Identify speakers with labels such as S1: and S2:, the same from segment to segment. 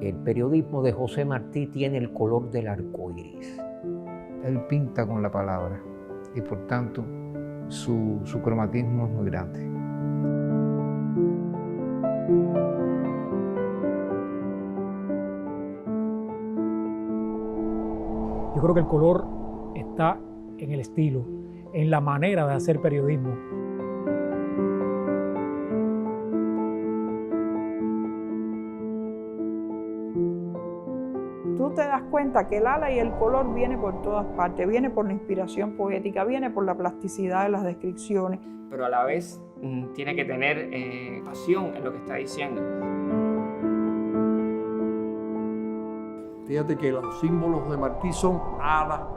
S1: El periodismo de José Martí tiene el color del arco iris.
S2: Él pinta con la palabra y por tanto su cromatismo es muy grande.
S3: Yo creo que el color está en el estilo, en la manera de hacer periodismo.
S4: Tú te das cuenta que el ala y el color viene por todas partes, viene por la inspiración poética, viene por la plasticidad de las descripciones.
S5: Pero a la vez tiene que tener pasión en lo que está diciendo.
S6: Fíjate que los símbolos de Martí son ala,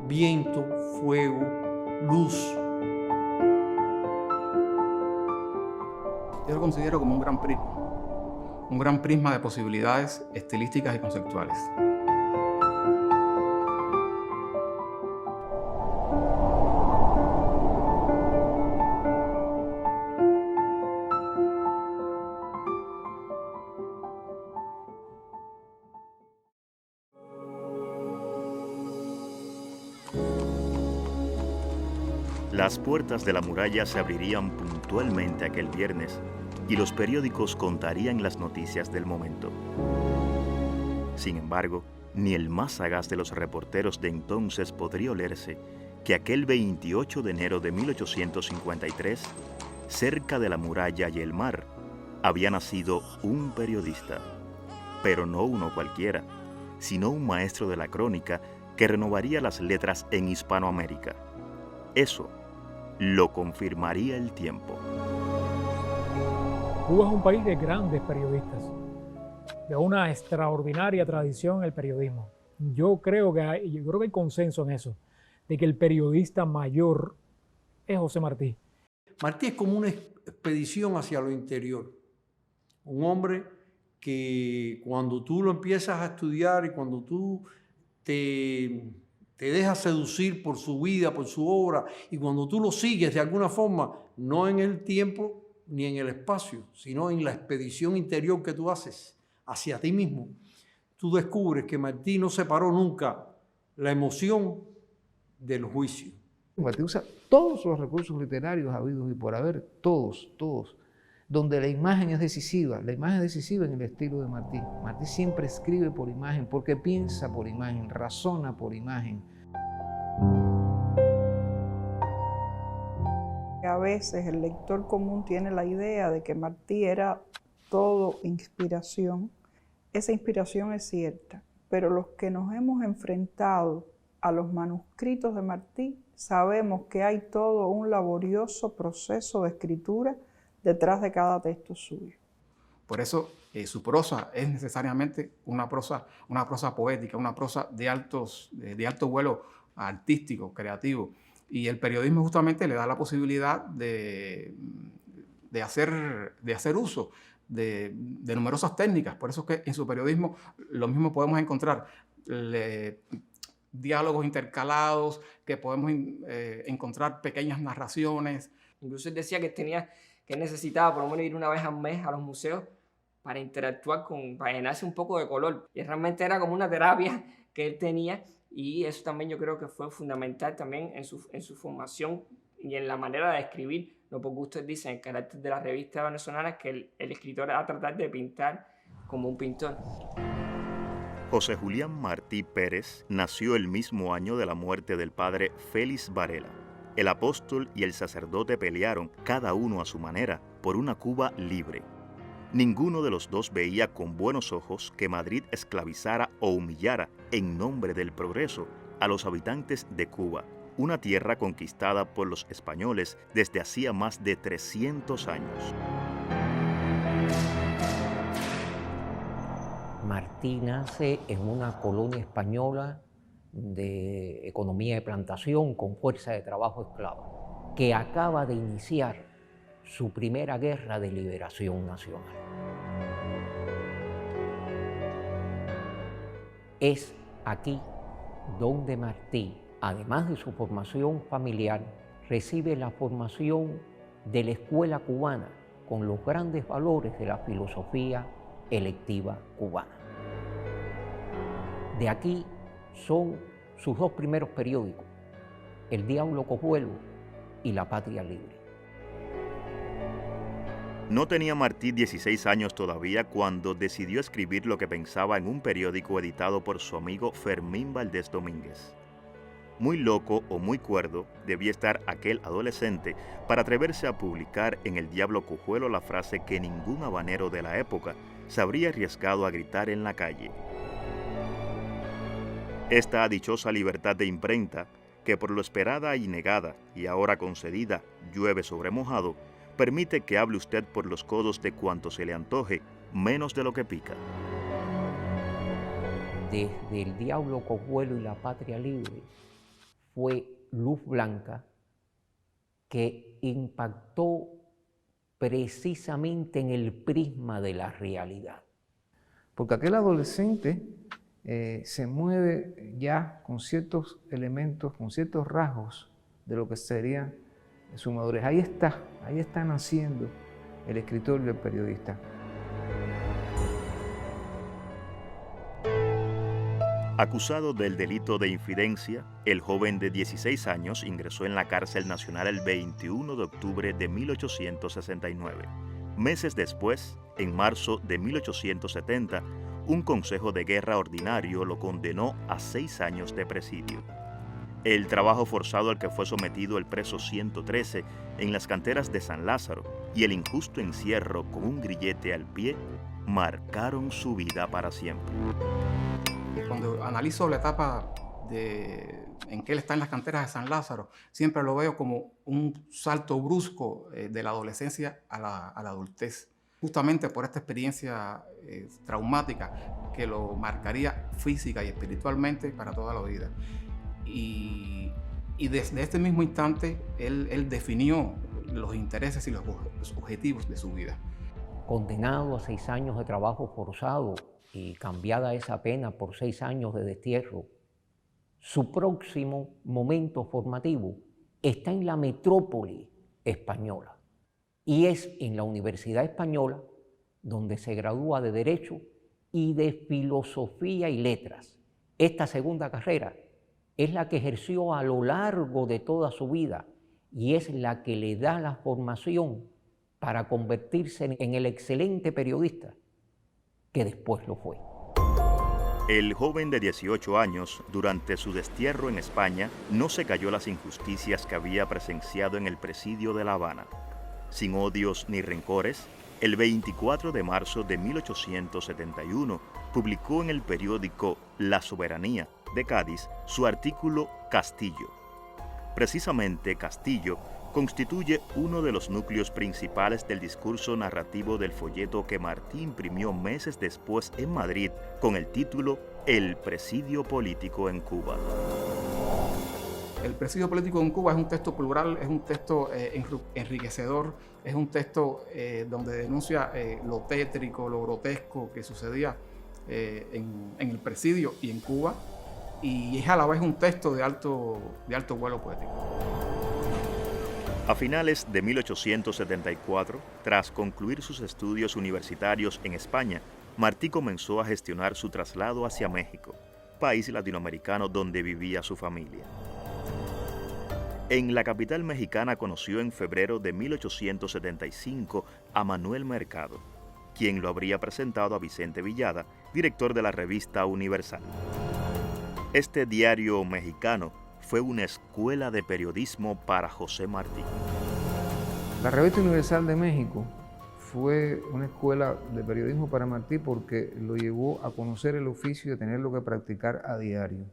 S6: viento, fuego, luz.
S7: Yo lo considero como un gran prisma de posibilidades estilísticas y conceptuales.
S8: Las puertas de la muralla se abrirían puntualmente aquel viernes y los periódicos contarían las noticias del momento. Sin embargo, ni el más sagaz de los reporteros de entonces podría olerse que aquel 28 de enero de 1853, cerca de la muralla y el mar, había nacido un periodista, pero no uno cualquiera, sino un maestro de la crónica que renovaría las letras en Hispanoamérica. Eso lo confirmaría el tiempo.
S3: Cuba es un país de grandes periodistas, de una extraordinaria tradición en el periodismo. Yo creo que hay consenso en eso, de que el periodista mayor es José Martí.
S6: Martí es como una expedición hacia lo interior. Un hombre que cuando tú lo empiezas a estudiar y cuando tú te dejas seducir por su vida, por su obra, y cuando tú lo sigues de alguna forma, no en el tiempo ni en el espacio, sino en la expedición interior que tú haces hacia ti mismo, tú descubres que Martí no separó nunca la emoción del juicio.
S2: Martí usa todos los recursos literarios habidos y por haber, todos, donde la imagen es decisiva en el estilo de Martí. Martí siempre escribe por imagen, porque piensa por imagen, razona por imagen.
S4: A veces el lector común tiene la idea de que Martí era todo inspiración. Esa inspiración es cierta, pero los que nos hemos enfrentado a los manuscritos de Martí sabemos que hay todo un laborioso proceso de escritura detrás de cada texto suyo.
S7: Por eso su prosa es necesariamente una prosa poética, una prosa de alto vuelo artístico, creativo. Y el periodismo justamente le da la posibilidad de hacer uso de numerosas técnicas. Por eso es que en su periodismo lo mismo podemos encontrar diálogos intercalados, que podemos encontrar pequeñas narraciones.
S5: Incluso él decía que necesitaba por lo menos ir una vez al mes a los museos para interactuar para llenarse un poco de color. Y realmente era como una terapia que él tenía, y eso también yo creo que fue fundamental también en su formación y en la manera de escribir. No por gusto él dice en el carácter de la revista venezolana que el escritor va a tratar de pintar como un pintor.
S8: José Julián Martí Pérez nació el mismo año de la muerte del padre Félix Varela. El apóstol y el sacerdote pelearon, cada uno a su manera, por una Cuba libre. Ninguno de los dos veía con buenos ojos que Madrid esclavizara o humillara, en nombre del progreso, a los habitantes de Cuba, una tierra conquistada por los españoles desde hacía más de 300 años.
S1: Martí nace en una colonia española de economía de plantación con fuerza de trabajo esclava, que acaba de iniciar su primera guerra de liberación nacional. Es aquí donde Martí, además de su formación familiar, recibe la formación de la escuela cubana con los grandes valores de la filosofía electiva cubana. De aquí son sus dos primeros periódicos, El Diablo Cojuelo y La Patria Libre.
S8: No tenía Martí 16 años todavía cuando decidió escribir lo que pensaba en un periódico editado por su amigo Fermín Valdés Domínguez. Muy loco o muy cuerdo debía estar aquel adolescente para atreverse a publicar en El Diablo Cojuelo la frase que ningún habanero de la época se habría arriesgado a gritar en la calle. Esta dichosa libertad de imprenta, que por lo esperada y negada y ahora concedida llueve sobre mojado, permite que hable usted por los codos de cuanto se le antoje, menos de lo que pica.
S1: Desde El Diablo Cojuelo y La Patria Libre fue luz blanca que impactó precisamente en el prisma de la realidad.
S2: Porque aquel adolescente se mueve ya con ciertos elementos, con ciertos rasgos de lo que sería su madurez. Ahí está naciendo el escritor y el periodista.
S8: Acusado del delito de infidencia, el joven de 16 años ingresó en la cárcel nacional el 21 de octubre de 1869. Meses después, en marzo de 1870, un consejo de guerra ordinario lo condenó a 6 años de presidio. El trabajo forzado al que fue sometido el preso 113 en las canteras de San Lázaro y el injusto encierro con un grillete al pie marcaron su vida para siempre.
S7: Cuando analizo la etapa en que él está en las canteras de San Lázaro, siempre lo veo como un salto brusco de la adolescencia a la adultez, justamente por esta experiencia traumática que lo marcaría física y espiritualmente para toda la vida. Y desde este mismo instante, él definió los intereses y los objetivos de su vida.
S1: Condenado a 6 años de trabajo forzado y cambiada esa pena por 6 años de destierro, su próximo momento formativo está en la metrópoli española y es en la Universidad Española donde se gradúa de Derecho y de Filosofía y Letras. Esta segunda carrera es la que ejerció a lo largo de toda su vida y es la que le da la formación para convertirse en el excelente periodista que después lo fue.
S8: El joven de 18 años, durante su destierro en España, no se cayó las injusticias que había presenciado en el presidio de La Habana. Sin odios ni rencores, el 24 de marzo de 1871 publicó en el periódico La Soberanía de Cádiz su artículo Castillo. Precisamente Castillo constituye uno de los núcleos principales del discurso narrativo del folleto que Martí imprimió meses después en Madrid con el título El presidio político en Cuba.
S7: El presidio político en Cuba es un texto plural, es un texto enriquecedor, es un texto donde denuncia lo tétrico, lo grotesco que sucedía en el presidio y en Cuba, y es a la vez un texto de alto vuelo poético.
S8: A finales de 1874, tras concluir sus estudios universitarios en España, Martí comenzó a gestionar su traslado hacia México, país latinoamericano donde vivía su familia. En la capital mexicana conoció en febrero de 1875 a Manuel Mercado, quien lo habría presentado a Vicente Villada, director de la revista Universal. Este diario mexicano fue una escuela de periodismo para José Martí.
S2: La revista Universal de México fue una escuela de periodismo para Martí porque lo llevó a conocer el oficio y a tenerlo que practicar a diario.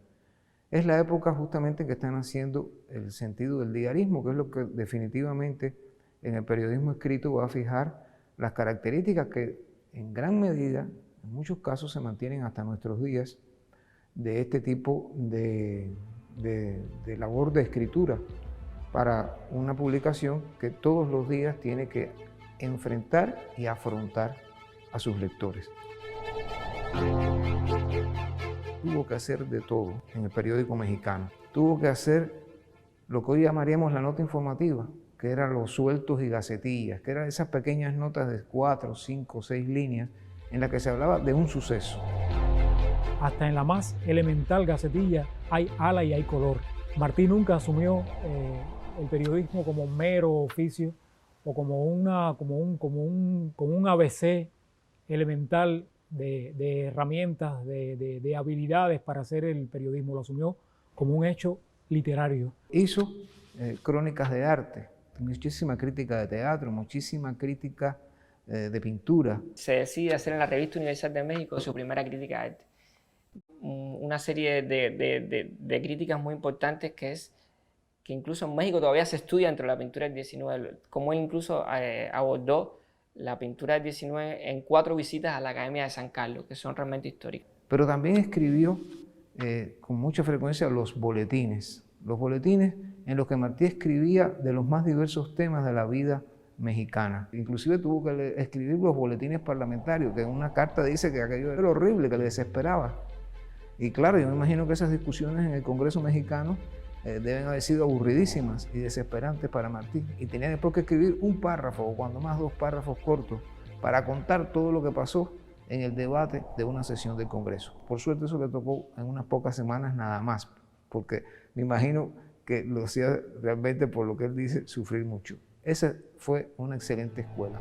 S2: Es la época justamente en que están haciendo el sentido del diarismo, que es lo que definitivamente en el periodismo escrito va a fijar las características que en gran medida, en muchos casos, se mantienen hasta nuestros días de este tipo de labor de escritura para una publicación que todos los días tiene que enfrentar y afrontar a sus lectores. Tuvo que hacer de todo en el periódico mexicano. Tuvo que hacer lo que hoy llamaríamos la nota informativa, que eran los sueltos y gacetillas, que eran esas pequeñas notas de 4, 5, 6 líneas en la que se hablaba de un suceso.
S3: Hasta en la más elemental gacetilla hay ala y hay color. Martí nunca asumió el periodismo como mero oficio o como un ABC elemental de herramientas, de habilidades para hacer el periodismo. Lo asumió como un hecho literario.
S2: Hizo crónicas de arte, muchísima crítica de teatro, muchísima crítica de pintura.
S5: Se decide hacer en la Revista Universal de México su primera crítica de arte. Una serie de críticas muy importantes que es que incluso en México todavía se estudia dentro de la pintura del 19, como él incluso abordó la pintura del 19 en 4 visitas a la Academia de San Carlos, que son realmente históricas.
S2: Pero también escribió con mucha frecuencia los boletines en los que Martí escribía de los más diversos temas de la vida mexicana. Inclusive tuvo que escribir los boletines parlamentarios, que en una carta dice que aquello era horrible, que le desesperaba. Y claro, yo me imagino que esas discusiones en el Congreso mexicano deben haber sido aburridísimas y desesperantes para Martí. Y tenía después que escribir un párrafo, o cuando más 2 párrafos cortos, para contar todo lo que pasó en el debate de una sesión del Congreso. Por suerte eso le tocó en unas pocas semanas nada más, porque me imagino que lo hacía realmente, por lo que él dice, sufrir mucho. Esa fue una excelente escuela.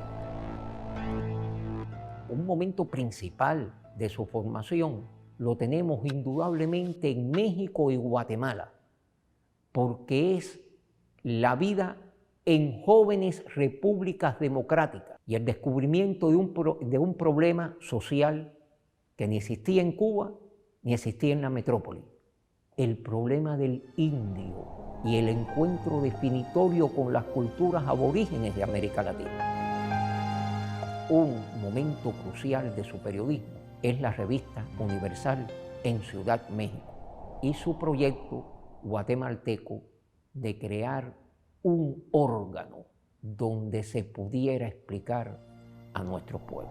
S1: Un momento principal de su formación lo tenemos indudablemente en México y Guatemala, porque es la vida en jóvenes repúblicas democráticas y el descubrimiento de un problema social que ni existía en Cuba ni existía en la metrópoli, el problema del indio y el encuentro definitorio con las culturas aborígenes de América Latina. Un momento crucial de su periodismo es la Revista Universal en Ciudad México y su proyecto guatemalteco de crear un órgano donde se pudiera explicar a nuestro pueblo.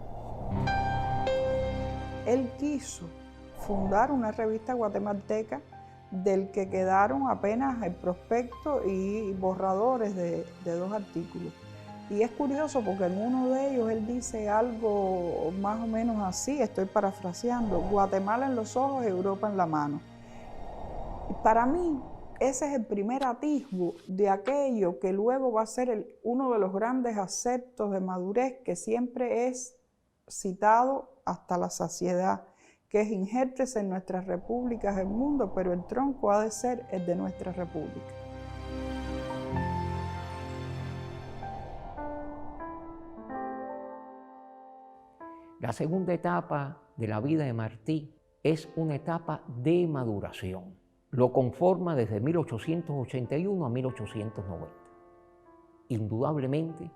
S4: Él quiso fundar una revista guatemalteca del que quedaron apenas el prospecto y borradores de 2 artículos. Y es curioso porque en uno de ellos él dice algo más o menos así, estoy parafraseando: Guatemala en los ojos, Europa en la mano. Y para mí, ese es el primer atisbo de aquello que luego va a ser uno de los grandes aceptos de madurez que siempre es citado hasta la saciedad, que es injértese en nuestras repúblicas del mundo, pero el tronco ha de ser el de nuestra república.
S1: La segunda etapa de la vida de Martí es una etapa de maduración. Lo conforma desde 1881 a 1890. Indudablemente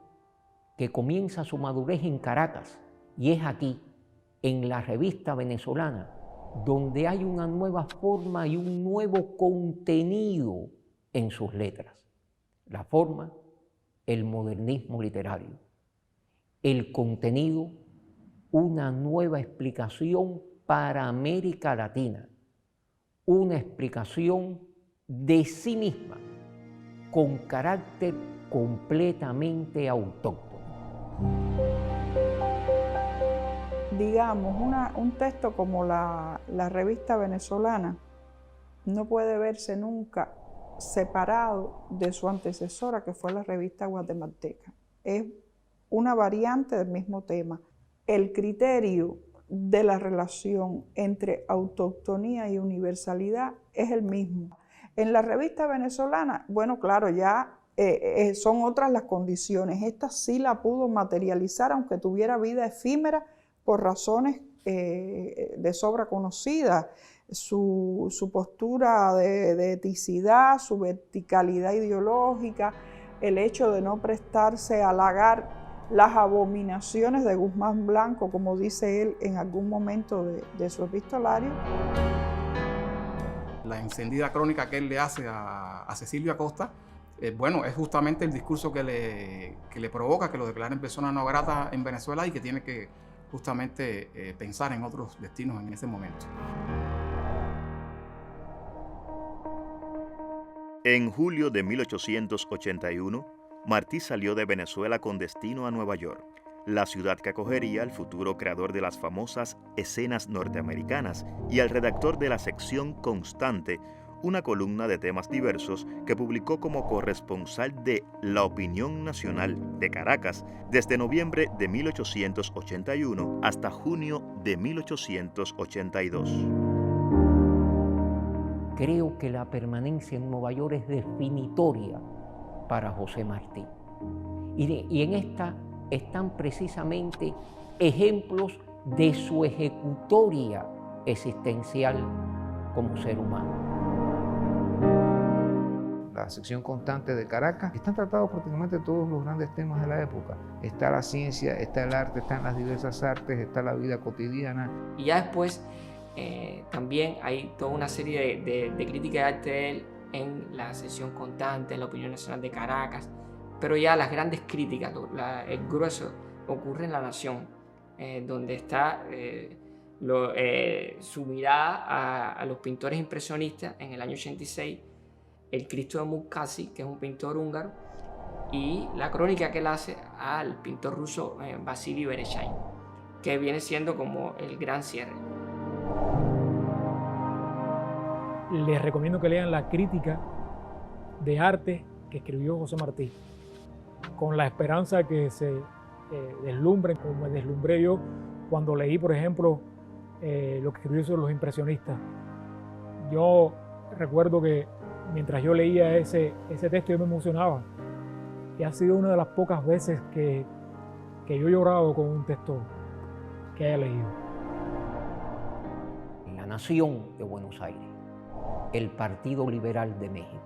S1: que comienza su madurez en Caracas, y es aquí, en la Revista Venezolana, donde hay una nueva forma y un nuevo contenido en sus letras. La forma, el modernismo literario. El contenido, una nueva explicación para América Latina. Una explicación de sí misma, con carácter completamente autóctono.
S4: Digamos, un texto como la Revista Venezolana no puede verse nunca separado de su antecesora, que fue la Revista Guatemalteca. Es una variante del mismo tema. El criterio de la relación entre autoctonía y universalidad es el mismo. En la Revista Venezolana, bueno, claro, ya son otras las condiciones. Esta sí la pudo materializar, aunque tuviera vida efímera, por razones de sobra conocidas. Su postura de eticidad, su verticalidad ideológica, el hecho de no prestarse a halagar las abominaciones de Guzmán Blanco, como dice él en algún momento de su epistolario.
S7: La encendida crónica que él le hace a Cecilio Acosta, bueno, es justamente el discurso que le provoca que lo declaren persona no grata en Venezuela y que tiene que justamente pensar en otros destinos en ese momento.
S8: En julio de 1881, Martí salió de Venezuela con destino a Nueva York. la ciudad que acogería al futuro creador de las famosas escenas norteamericanas y al redactor de la sección Constante, una columna de temas diversos que publicó como corresponsal de La Opinión Nacional de Caracas desde noviembre de 1881 hasta junio de 1882.
S1: Creo que la permanencia en Nueva York es definitoria para José Martí. Y en esta están precisamente ejemplos de su ejecutoria existencial como ser humano.
S2: La sección Constante de Caracas, están tratados prácticamente todos los grandes temas de la época. Está la ciencia, está el arte, están las diversas artes, está la vida cotidiana.
S5: Y ya después también hay toda una serie de críticas de arte de él en la sección Constante, en la Opinión Nacional de Caracas, pero ya las grandes críticas, el grueso ocurre en La Nación, donde está su mirada a los pintores impresionistas en el año 86, el Cristo de Mukasey, que es un pintor húngaro, y la crónica que él hace al pintor ruso Vasily Bereshain, que viene siendo como el gran cierre.
S3: Les recomiendo que lean la crítica de arte que escribió José Martí, con la esperanza que se deslumbren, como me deslumbré yo cuando leí, por ejemplo, lo que escribió sobre los impresionistas. Yo recuerdo que mientras yo leía ese texto yo me emocionaba, y ha sido una de las pocas veces que yo he llorado con un texto que haya leído.
S1: La Nación de Buenos Aires, el Partido Liberal de México,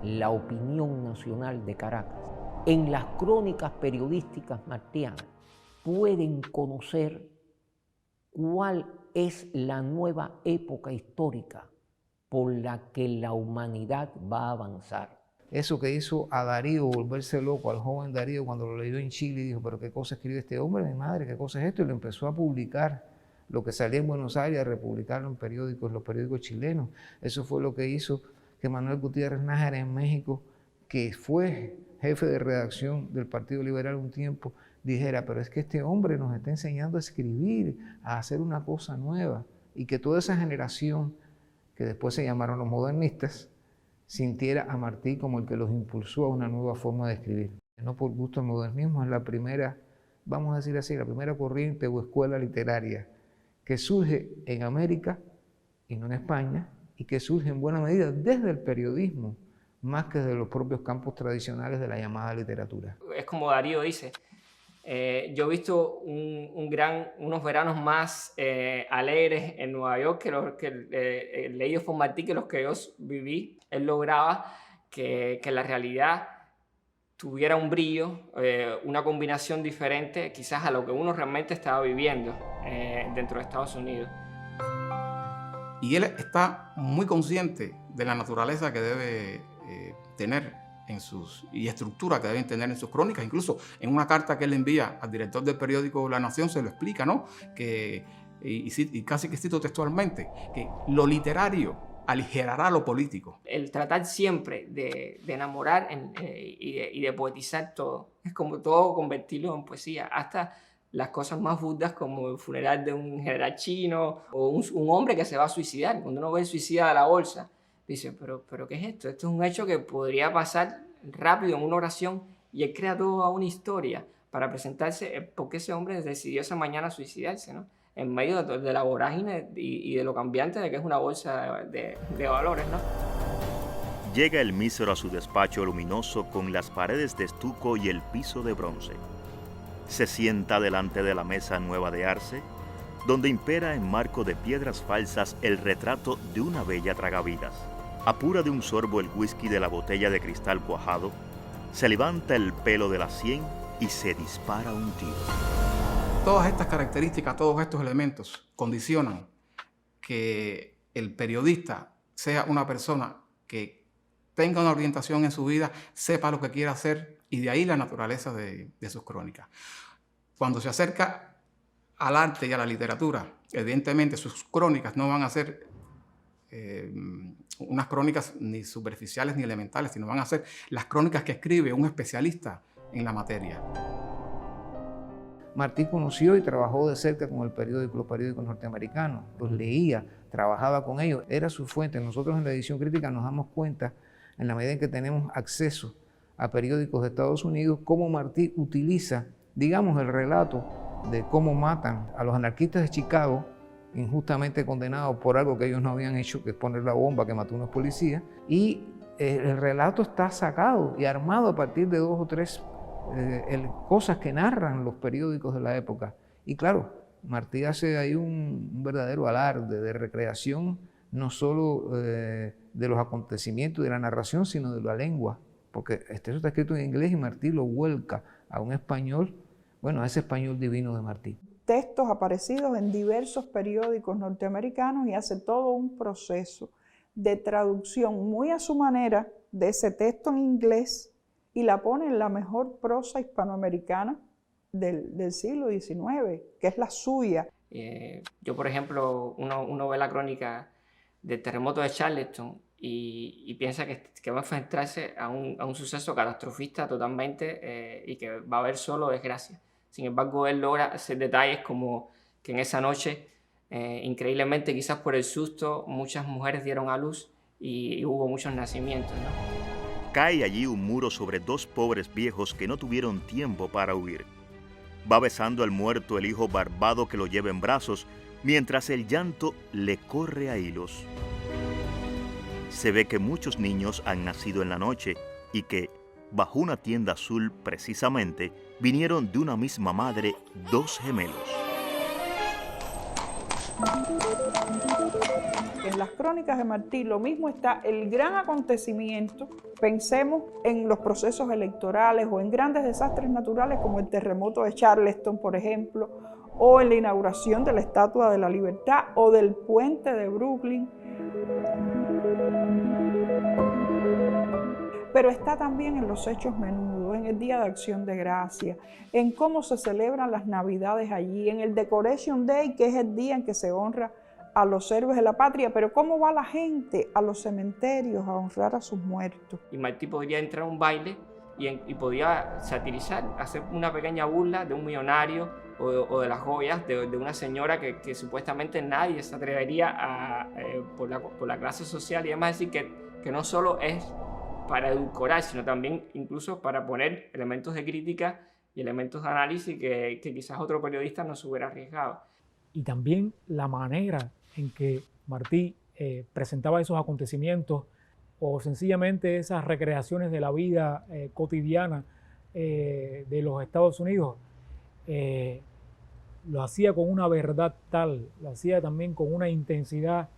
S1: la Opinión Nacional de Caracas, en las crónicas periodísticas martianas pueden conocer cuál es la nueva época histórica por la que la humanidad va a avanzar.
S2: Eso que hizo a Darío volverse loco, al joven Darío, cuando lo leyó en Chile y dijo, pero qué cosa escribe este hombre, mi madre, qué cosa es esto, y lo empezó a publicar, lo que salía en Buenos Aires, a republicarlo en periódicos, los periódicos chilenos. Eso fue lo que hizo que Manuel Gutiérrez Nájera en México, que fue jefe de redacción del Partido Liberal un tiempo, dijera, pero es que este hombre nos está enseñando a escribir, a hacer una cosa nueva, y que toda esa generación, que después se llamaron los modernistas, sintiera a Martí como el que los impulsó a una nueva forma de escribir. No por gusto el modernismo, es la primera, vamos a decir así, la primera corriente o escuela literaria que surge en América y no en España, y que surge en buena medida desde el periodismo, más que desde los propios campos tradicionales de la llamada literatura.
S5: Es como Darío dice, yo he visto unos veranos más alegres en Nueva York que leídos por Martí que los que yo viví. Él lograba que la realidad tuviera un brillo, una combinación diferente quizás a lo que uno realmente estaba viviendo dentro de Estados Unidos.
S7: Y él está muy consciente de la naturaleza que debe tener y estructura que deben tener en sus crónicas. Incluso en una carta que él envía al director del periódico La Nación se lo explica, ¿no? Y casi que cito textualmente, que lo literario aligerará lo político.
S5: El tratar siempre de enamorar y de poetizar todo, es como todo convertirlo en poesía, hasta las cosas más burdas como el funeral de un general chino o un hombre que se va a suicidar. Cuando uno ve el suicida de la bolsa, dice, pero ¿qué es esto? Esto es un hecho que podría pasar rápido en una oración, y él crea toda una historia para presentarse por qué ese hombre decidió esa mañana suicidarse, ¿no? En medio de la vorágine y de lo cambiante de que es una bolsa de valores, ¿no?
S8: Llega el mísero a su despacho luminoso con las paredes de estuco y el piso de bronce. Se sienta delante de la mesa nueva de arce, donde impera en marco de piedras falsas el retrato de una bella tragavidas. Apura de un sorbo el whisky de la botella de cristal cuajado, se levanta el pelo de la sien y se dispara un tiro.
S7: Todas estas características, todos estos elementos condicionan que el periodista sea una persona que tenga una orientación en su vida, sepa lo que quiere hacer, y de ahí la naturaleza de sus crónicas. Cuando se acerca al arte y a la literatura, evidentemente sus crónicas no van a ser unas crónicas ni superficiales ni elementales, sino van a ser las crónicas que escribe un especialista en la materia.
S2: Martí conoció y trabajó de cerca con los periódicos norteamericanos, los leía, trabajaba con ellos, era su fuente. Nosotros en la edición crítica nos damos cuenta, en la medida en que tenemos acceso a periódicos de Estados Unidos, cómo Martí utiliza, digamos, el relato de cómo matan a los anarquistas de Chicago, injustamente condenados por algo que ellos no habían hecho, que es poner la bomba que mató a unos policías, y el relato está sacado y armado a partir de 2 o 3 cosas que narran los periódicos de la época. Y claro, Martí hace ahí un verdadero alarde de recreación, no solo de los acontecimientos y de la narración, sino de la lengua, porque eso está escrito en inglés y Martí lo vuelca a un español, bueno, a ese español divino de Martí.
S4: Textos aparecidos en diversos periódicos norteamericanos y hace todo un proceso de traducción muy a su manera de ese texto en inglés y la pone en la mejor prosa hispanoamericana del siglo XIX, que es la suya.
S5: Yo, por ejemplo, uno ve la crónica del terremoto de Charleston y piensa que va a enfrentarse a un suceso catastrofista totalmente y que va a haber solo desgracia. Sin embargo, él logra hacer detalles como que en esa noche, increíblemente, quizás por el susto, muchas mujeres dieron a luz y hubo muchos nacimientos, ¿no?
S8: Cae allí un muro sobre 2 pobres viejos que no tuvieron tiempo para huir. Va besando al muerto el hijo barbado que lo lleva en brazos, mientras el llanto le corre a hilos. Se ve que muchos niños han nacido en la noche y que, bajo una tienda azul precisamente, vinieron de una misma madre 2 gemelos.
S4: En las crónicas de Martí lo mismo está el gran acontecimiento. Pensemos en los procesos electorales o en grandes desastres naturales como el terremoto de Charleston, por ejemplo, o en la inauguración de la Estatua de la Libertad o del puente de Brooklyn. Pero está también en los hechos menudos, en el Día de Acción de Gracia, en cómo se celebran las Navidades allí, en el Decoration Day, que es el día en que se honra a los héroes de la patria, pero cómo va la gente a los cementerios a honrar a sus muertos.
S5: Y Martí podría entrar a un baile y podía satirizar, hacer una pequeña burla de un millonario o de las joyas de una señora que supuestamente nadie se atrevería por la clase social y demás, decir que no solo es para edulcorar, sino también incluso para poner elementos de crítica y elementos de análisis que quizás otro periodista no se hubiera arriesgado.
S3: Y también la manera en que Martí presentaba esos acontecimientos o sencillamente esas recreaciones de la vida cotidiana de los Estados Unidos, lo hacía con una verdad tal, lo hacía también con una intensidad,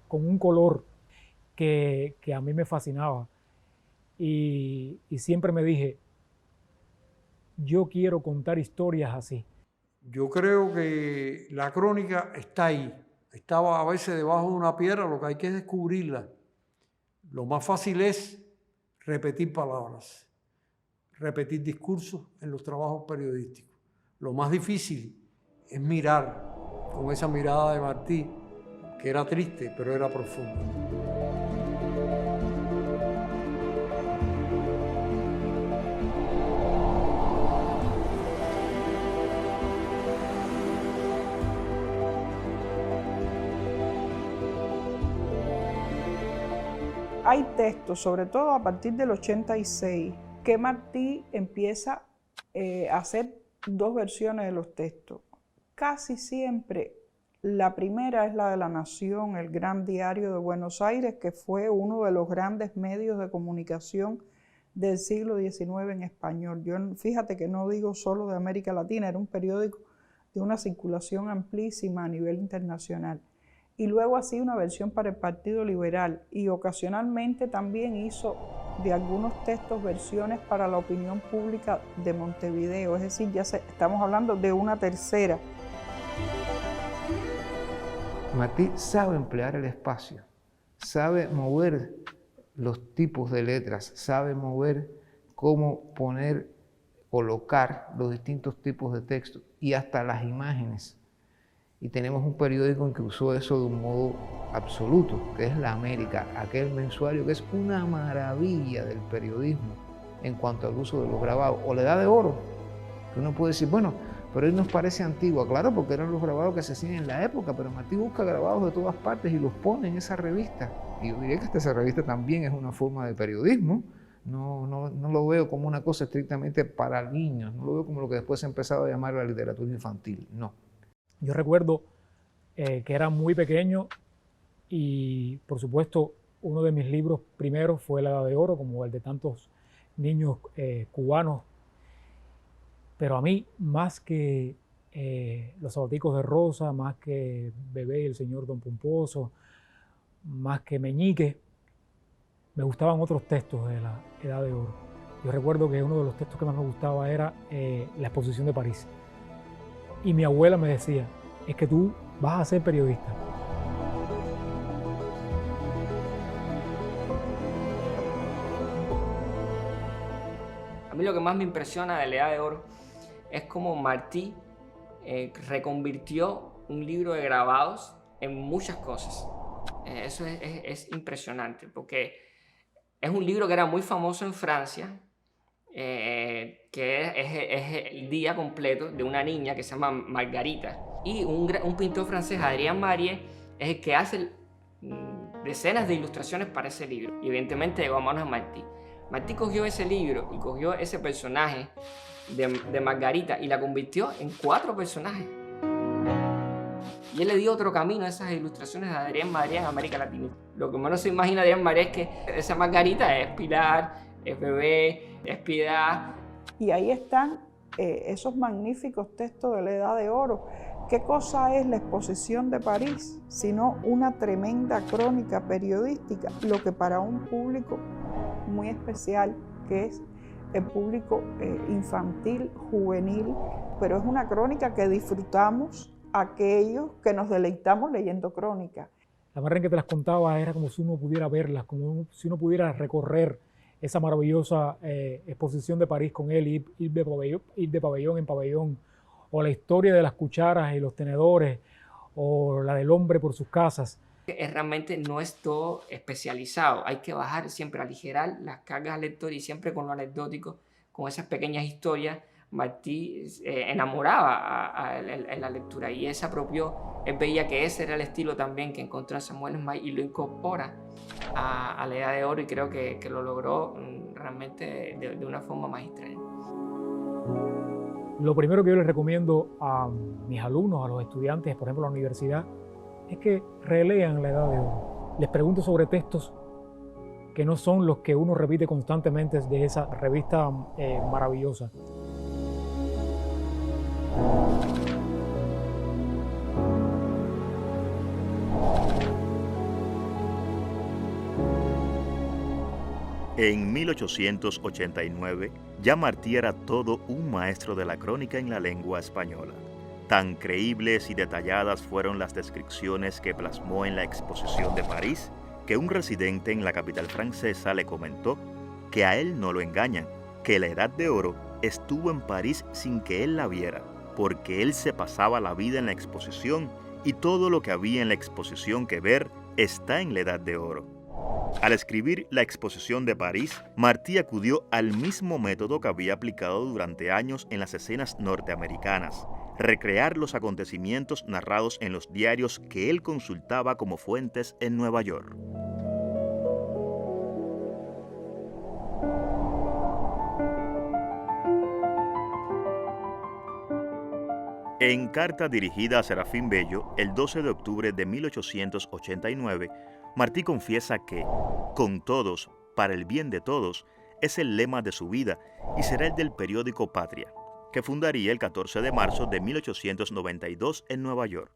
S3: con un color que a mí me fascinaba. Y siempre me dije, yo quiero contar historias así.
S6: Yo creo que la crónica está ahí, estaba a veces debajo de una piedra, lo que hay que es descubrirla. Lo más fácil es repetir palabras, repetir discursos en los trabajos periodísticos. Lo más difícil es mirar con esa mirada de Martí, que era triste, pero era profunda.
S4: Hay textos, sobre todo a partir del 86, que Martí empieza a hacer 2 versiones de los textos. Casi siempre la primera es la de La Nación, el gran diario de Buenos Aires, que fue uno de los grandes medios de comunicación del siglo XIX en español. Yo fíjate que no digo solo de América Latina, era un periódico de una circulación amplísima a nivel internacional. Y luego hacía una versión para el Partido Liberal y ocasionalmente también hizo de algunos textos versiones para la opinión pública de Montevideo, es decir, estamos hablando de una tercera.
S2: Martí sabe emplear el espacio, sabe mover los tipos de letras, sabe mover cómo colocar los distintos tipos de textos y hasta las imágenes. Y tenemos un periódico en que usó eso de un modo absoluto, que es La América, aquel mensuario que es una maravilla del periodismo en cuanto al uso de los grabados, o la Edad de Oro, que uno puede decir, bueno, pero hoy nos parece antigua, claro, porque eran los grabados que se hacían en la época, pero Martí busca grabados de todas partes y los pone en esa revista. Y yo diría que esa revista también es una forma de periodismo. No lo veo como una cosa estrictamente para niños, no lo veo como lo que después se ha empezado a llamar la literatura infantil, no.
S3: Yo recuerdo que era muy pequeño y, por supuesto, uno de mis libros primeros fue La Edad de Oro, como el de tantos niños cubanos. Pero a mí, más que Los Zapaticos de Rosa, más que Bebé y el Señor Don Pomposo, más que Meñique, me gustaban otros textos de la Edad de Oro. Yo recuerdo que uno de los textos que más me gustaba era La Exposición de París. Y mi abuela me decía, es que tú vas a ser periodista.
S5: A mí lo que más me impresiona de la Edad de Oro es cómo Martí reconvirtió un libro de grabados en muchas cosas. Eso es impresionante, porque es un libro que era muy famoso en Francia, que es el día completo de una niña que se llama Margarita. Y un pintor francés, Adrien Marie, es el que hace decenas de ilustraciones para ese libro. Y evidentemente llegó a manos de Martí. Martí cogió ese libro y cogió ese personaje de Margarita y la convirtió en 4 personajes. Y él le dio otro camino a esas ilustraciones de Adrien Marie en América Latina. Lo que menos se imagina Adrien Marie es que esa Margarita es Pilar, es Bebé, es Piedad.
S4: Y ahí están esos magníficos textos de la Edad de Oro. ¿Qué cosa es la Exposición de París? Sino una tremenda crónica periodística, lo que para un público muy especial, que es el público infantil, juvenil, pero es una crónica que disfrutamos aquellos que nos deleitamos leyendo crónica.
S3: La manera en que te las contaba era como si uno pudiera verlas, como si uno pudiera recorrer esa maravillosa exposición de París con él, ir de pabellón en pabellón, o la historia de las cucharas y los tenedores, o la del hombre por sus casas.
S5: Realmente no es todo especializado, hay que bajar siempre, aligerar las cargas al lector y siempre con lo anecdótico, con esas pequeñas historias. Martí enamoraba en la lectura y él se apropió, él veía que ese era el estilo también que encontró en Samuel Esmay y lo incorpora a la Edad de Oro y creo que lo logró realmente de una forma magistral.
S3: Lo primero que yo les recomiendo a mis alumnos, a los estudiantes, por ejemplo, a la universidad, es que relean la Edad de Oro. Les pregunto sobre textos que no son los que uno repite constantemente de esa revista maravillosa.
S8: En 1889, ya Martí era todo un maestro de la crónica en la lengua española. Tan creíbles y detalladas fueron las descripciones que plasmó en la Exposición de París, que un residente en la capital francesa le comentó que a él no lo engañan, que la Edad de Oro estuvo en París sin que él la viera, porque él se pasaba la vida en la exposición y todo lo que había en la exposición que ver está en la Edad de Oro. Al escribir La Exposición de París, Martí acudió al mismo método que había aplicado durante años en las escenas norteamericanas, recrear los acontecimientos narrados en los diarios que él consultaba como fuentes en Nueva York. En carta dirigida a Serafín Bello, el 12 de octubre de 1889, Martí confiesa que, con todos, para el bien de todos, es el lema de su vida y será el del periódico Patria, que fundaría el 14 de marzo de 1892 en Nueva York.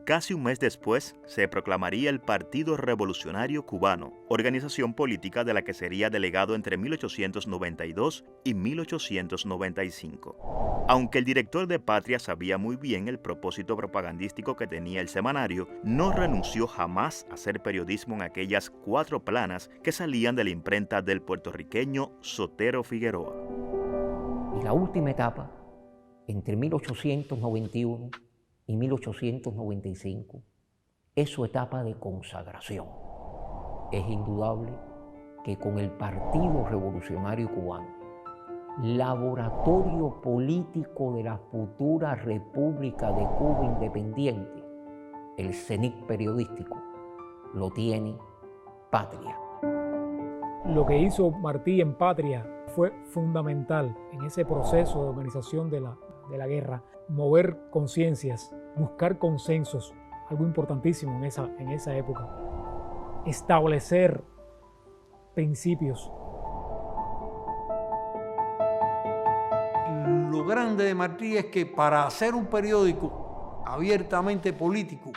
S8: Casi un mes después, se proclamaría el Partido Revolucionario Cubano, organización política de la que sería delegado entre 1892 y 1895. Aunque el director de Patria sabía muy bien el propósito propagandístico que tenía el semanario, no renunció jamás a hacer periodismo en aquellas 4 planas que salían de la imprenta del puertorriqueño Sotero Figueroa.
S1: Y la última etapa, entre 1891 y 1895, es su etapa de consagración. Es indudable que con el Partido Revolucionario Cubano laboratorio político de la futura República de Cuba independiente, el CENIC periodístico, lo tiene Patria.
S3: Lo que hizo Martí en Patria fue fundamental en ese proceso de organización de la guerra, mover conciencias, buscar consensos, algo importantísimo en esa época, establecer principios.
S6: Lo grande de Martí es que para hacer un periódico abiertamente político,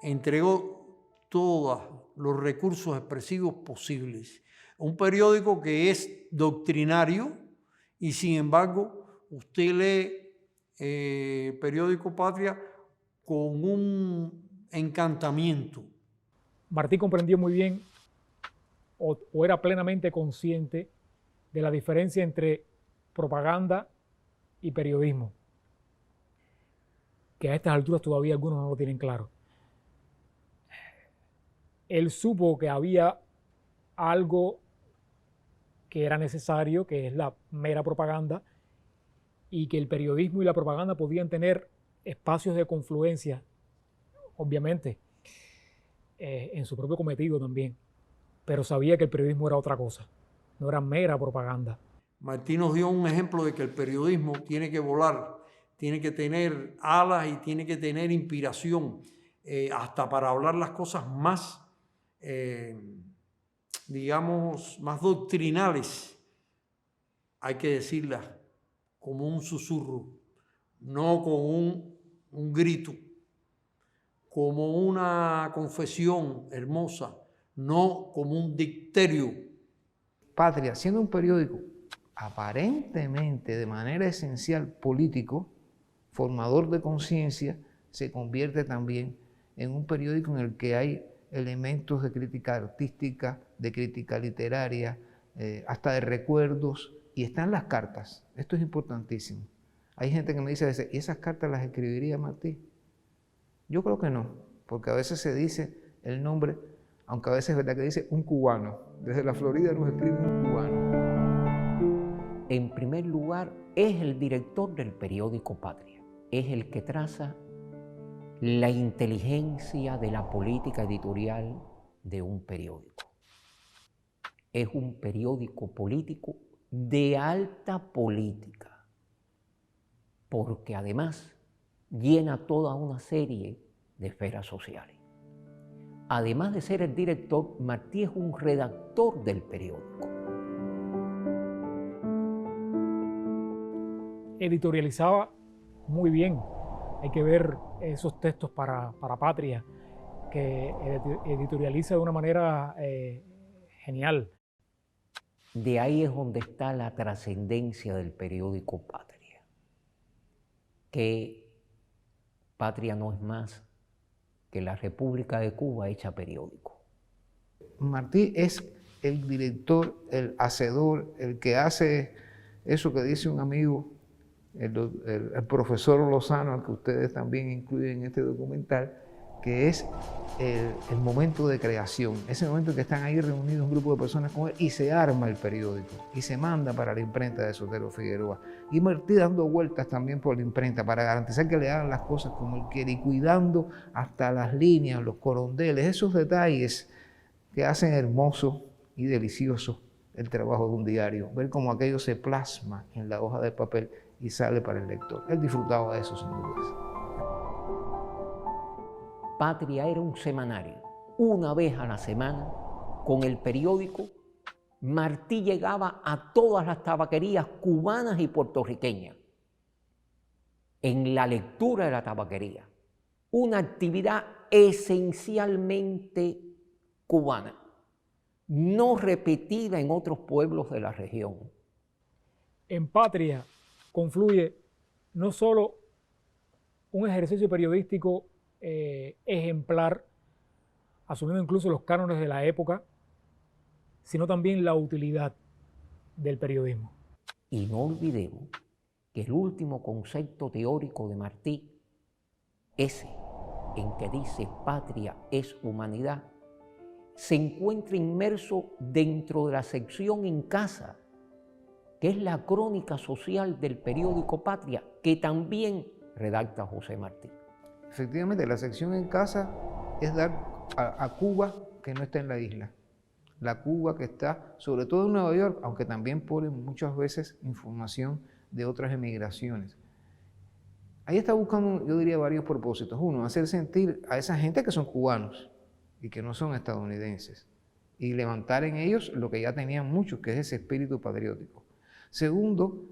S6: entregó todos los recursos expresivos posibles. Un periódico que es doctrinario y sin embargo usted lee periódico Patria con un encantamiento.
S3: Martí comprendió muy bien o era plenamente consciente de la diferencia entre propaganda y periodismo, que a estas alturas todavía algunos no lo tienen claro. Él supo que había algo que era necesario, que es la mera propaganda, y que el periodismo y la propaganda podían tener espacios de confluencia, obviamente, en su propio cometido también, pero sabía que el periodismo era otra cosa, no era mera propaganda.
S6: Martí nos dio un ejemplo de que el periodismo tiene que volar, tiene que tener alas y tiene que tener inspiración, hasta para hablar las cosas más, digamos, más doctrinales. Hay que decirlas como un susurro, no con un grito, como una confesión hermosa, no como un dicterio.
S2: Patria, siendo un periódico aparentemente de manera esencial político, formador de conciencia, se convierte también en un periódico en el que hay elementos de crítica artística, de crítica literaria, hasta de recuerdos, y están las cartas. Esto es importantísimo. Hay gente que me dice a veces, ¿y esas cartas las escribiría Martí? Yo creo que no, porque a veces se dice el nombre, aunque a veces es verdad que dice un cubano. Desde la Florida nos escribe un cubano.
S1: En primer lugar, es el director del periódico Patria. Es el que traza la inteligencia de la política editorial de un periódico. Es un periódico político de alta política, porque además llena toda una serie de esferas sociales. Además de ser el director, Martí es un redactor del periódico.
S3: Editorializaba muy bien. Hay que ver esos textos para Patria, que editorializa de una manera genial.
S1: De ahí es donde está la trascendencia del periódico Patria, que Patria no es más que la República de Cuba hecha periódico.
S2: Martí es el director, el hacedor, el que hace eso que dice un amigo, el profesor Lozano, al que ustedes también incluyen en este documental, que es el momento de creación, ese momento en que están ahí reunidos un grupo de personas con él y se arma el periódico y se manda para la imprenta de Sotero Figueroa. Y Martí dando vueltas también por la imprenta para garantizar que le hagan las cosas como él quiere y cuidando hasta las líneas, los corondeles, esos detalles que hacen hermoso y delicioso el trabajo de un diario, ver cómo aquello se plasma en la hoja de papel y sale para el lector. Él disfrutaba de eso sin dudas.
S1: Patria era un semanario. Una vez a la semana, con el periódico, Martí llegaba a todas las tabaquerías cubanas y puertorriqueñas en la lectura de la tabaquería. Una actividad esencialmente cubana, no repetida en otros pueblos de la región.
S3: En Patria confluye no solo un ejercicio periodístico ejemplar, asumiendo incluso los cánones de la época, sino también la utilidad del periodismo.
S1: Y no olvidemos que el último concepto teórico de Martí, ese en que dice patria es humanidad, se encuentra inmerso dentro de la sección en casa que es la crónica social del periódico Patria, que también redacta José Martí.
S2: Efectivamente, la sección en casa es dar a Cuba que no está en la isla. La Cuba que está, sobre todo en Nueva York, aunque también ponen muchas veces información de otras emigraciones. Ahí está buscando, yo diría, varios propósitos. Uno, hacer sentir a esa gente que son cubanos y que no son estadounidenses, y levantar en ellos lo que ya tenían muchos, que es ese espíritu patriótico. Segundo,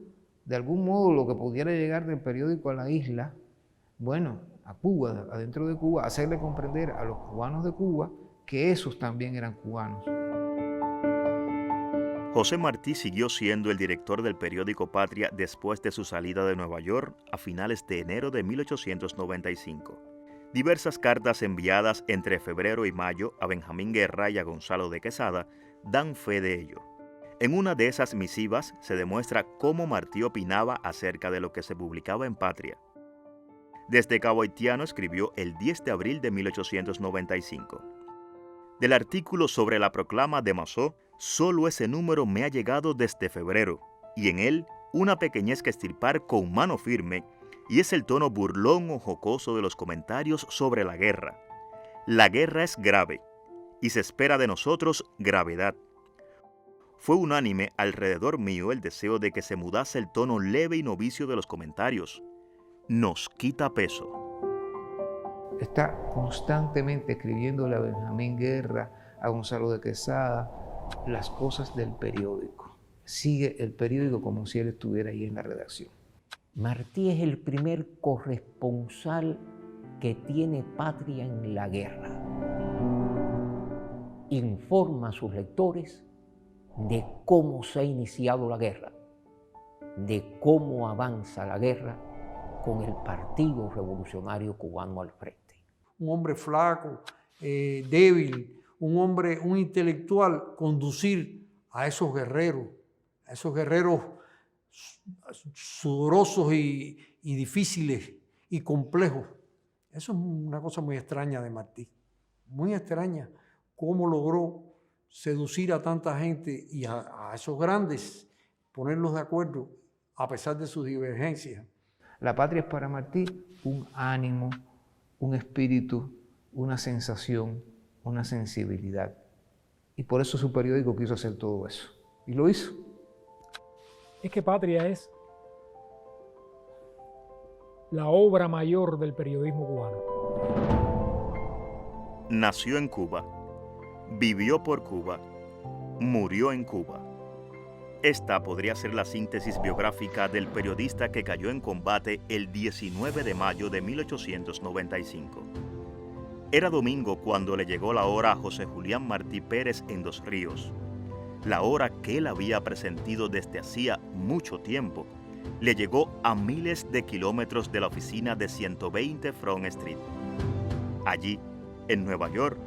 S2: de algún modo lo que pudiera llegar del periódico a la isla, bueno, a Cuba, adentro de Cuba, hacerle comprender a los cubanos de Cuba que esos también eran cubanos.
S8: José Martí siguió siendo el director del periódico Patria después de su salida de Nueva York a finales de enero de 1895. Diversas cartas enviadas entre febrero y mayo a Benjamín Guerra y a Gonzalo de Quesada dan fe de ello. En una de esas misivas se demuestra cómo Martí opinaba acerca de lo que se publicaba en Patria. Desde Cabo Haitiano escribió el 10 de abril de 1895. Del artículo sobre la proclama de Massó, solo ese número me ha llegado desde febrero, y en él una pequeñez que estirpar con mano firme, y es el tono burlón o jocoso de los comentarios sobre la guerra. La guerra es grave, y se espera de nosotros gravedad. Fue unánime alrededor mío el deseo de que se mudase el tono leve y novicio de los comentarios. Nos quita peso.
S2: Está constantemente escribiéndole a Benjamín Guerra, a Gonzalo de Quesada, las cosas del periódico. Sigue el periódico como si él estuviera ahí en la redacción.
S1: Martí es el primer corresponsal que tiene Patria en la guerra. Informa a sus lectores de cómo se ha iniciado la guerra, de cómo avanza la guerra con el Partido Revolucionario Cubano al frente.
S6: Un hombre flaco, débil, un intelectual, conducir a esos guerreros sudorosos y difíciles y complejos. Eso es una cosa muy extraña de Martí, muy extraña, cómo logró seducir a tanta gente y a esos grandes, ponerlos de acuerdo a pesar de sus divergencias.
S2: La patria es para Martí un ánimo, un espíritu, una sensación, una sensibilidad. Y por eso su periódico quiso hacer todo eso. Y lo hizo.
S3: Es que Patria es la obra mayor del periodismo cubano.
S8: Nació en Cuba, vivió por Cuba, murió en Cuba. Esta podría ser la síntesis biográfica del periodista que cayó en combate el 19 de mayo de 1895. Era domingo cuando le llegó la hora a José Julián Martí Pérez en Dos Ríos. La hora que él había presentido desde hacía mucho tiempo. Le llegó a miles de kilómetros de la oficina de 120 Front Street. Allí, en Nueva York,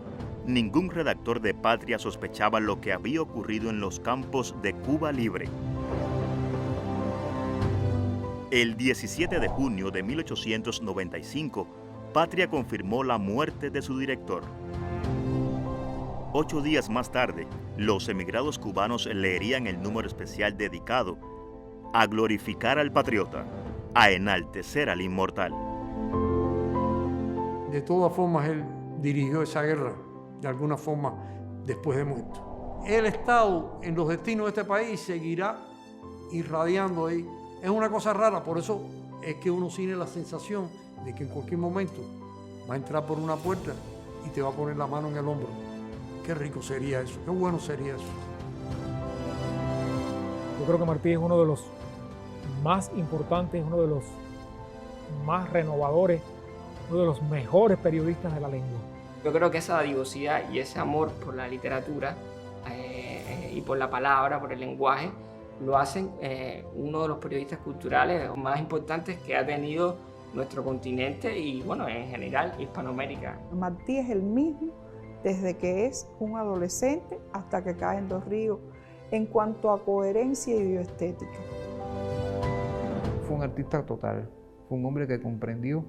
S8: ningún redactor de Patria sospechaba lo que había ocurrido en los campos de Cuba Libre. El 17 de junio de 1895, Patria confirmó la muerte de su director. 8 días más tarde, los emigrados cubanos leerían el número especial dedicado a glorificar al patriota, a enaltecer al inmortal.
S6: De todas formas, él dirigió esa guerra, de alguna forma, después de muerto. El Estado en los destinos de este país seguirá irradiando ahí. Es una cosa rara, por eso es que uno tiene la sensación de que en cualquier momento va a entrar por una puerta y te va a poner la mano en el hombro. Qué rico sería eso, qué bueno sería eso.
S3: Yo creo que Martí es uno de los más importantes, uno de los más renovadores, uno de los mejores periodistas de la lengua.
S5: Yo creo que esa dadivosidad y ese amor por la literatura y por la palabra, por el lenguaje, lo hacen uno de los periodistas culturales más importantes que ha tenido nuestro continente y, bueno, en general, Hispanoamérica.
S4: Martí es el mismo desde que es un adolescente hasta que cae en Dos Ríos en cuanto a coherencia y bioestética.
S2: Fue un artista total, fue un hombre que comprendió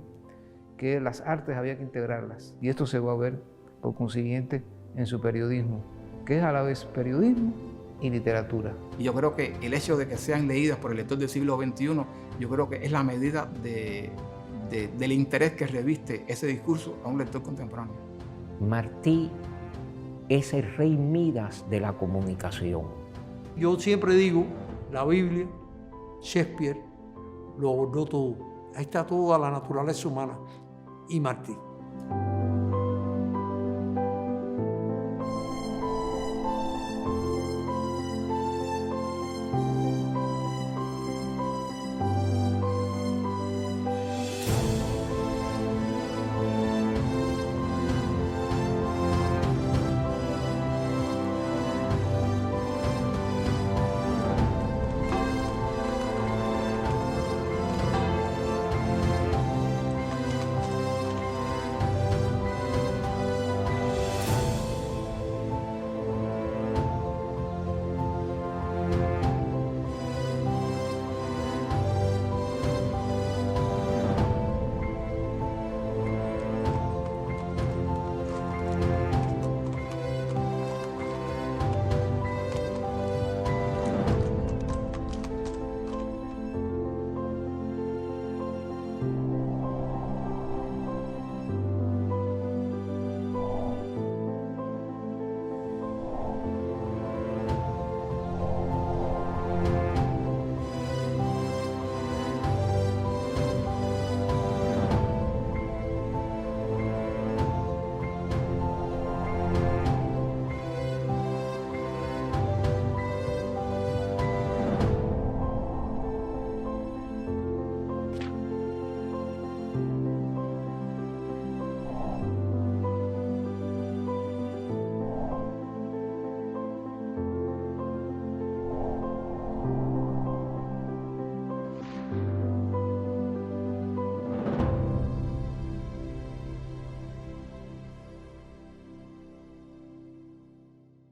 S2: que las artes había que integrarlas y esto se va a ver por consiguiente en su periodismo, que es a la vez periodismo y literatura.
S7: Y yo creo que el hecho de que sean leídas por el lector del siglo XXI, yo creo que es la medida del interés que reviste ese discurso a un lector contemporáneo.
S1: Martí es el rey Midas de la comunicación.
S6: Yo siempre digo, la Biblia, Shakespeare, lo abordó todo. Ahí está toda la naturaleza humana y Martí.